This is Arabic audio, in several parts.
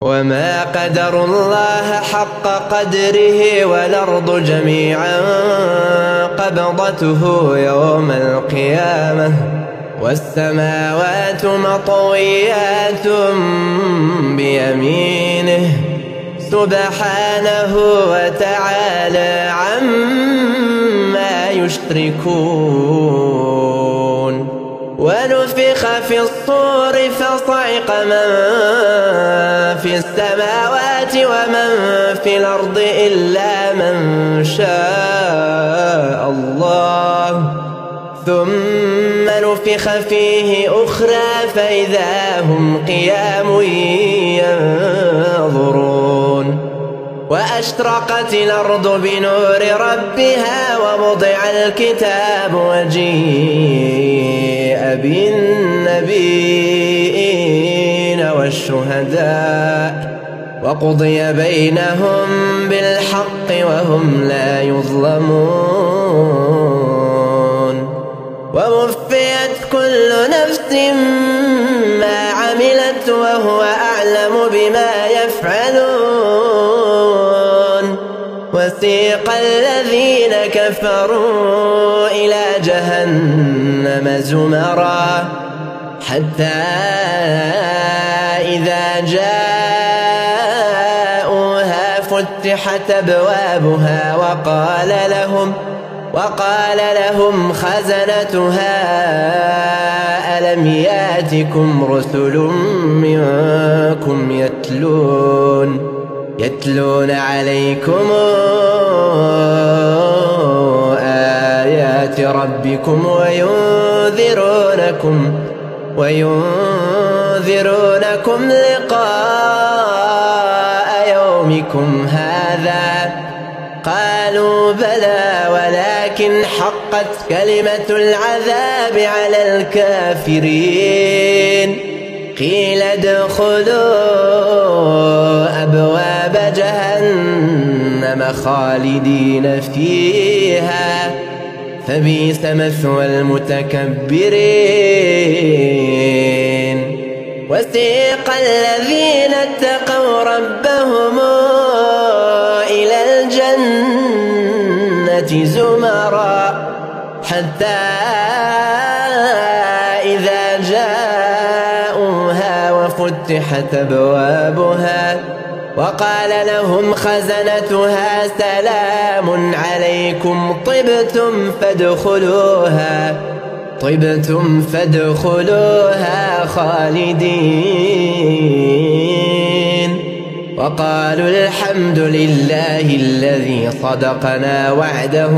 وما قدروا الله حق قدره والأرض جميعا قبضته يوم القيامة والسماوات مطويات بيمينه سبحانه وتعالى عما يشركون. ونفخ في الصور فصعق من في السماوات ومن في الأرض إلا من شاء الله ثم نفخ فيه أخرى فإذا هم قيام ينظرون. وأشرقت الأرض بنور ربها ووضع الكتاب وجيء بالنبيين والشهداء وقضي بينهم بالحق وهم لا يظلمون. ووفيت كل نفس ما عملت وهو أعلم بما يفعلون. وسيق الذين كفروا إلى جهنم زمرا حتى إذا جاءوها فتحت أبوابها وقال لهم خزنتها ألم ياتكم رسل منكم يتلون عليكم آيات ربكم وينذرونكم لقاء يومكم هذا قالوا بلى ولكن حقت كلمة العذاب على الكافرين. قيل ادخلوا أبواب جهنم خالدين فيها فبئس مثوى المتكبرين. وسيق الذين اتقوا ربهم إلى الجنة زمرا حتى إذا جاءوها وفتحت أبوابها وقال لهم خزنتها سلام عليكم طبتم فادخلوها خالدين. وقالوا الحمد لله الذي صدقنا وعده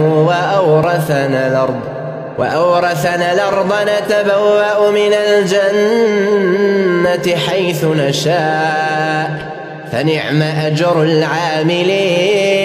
وأورثنا الأرض نتبوأ من الجنة حيث نشاء فنعم أجر العاملين.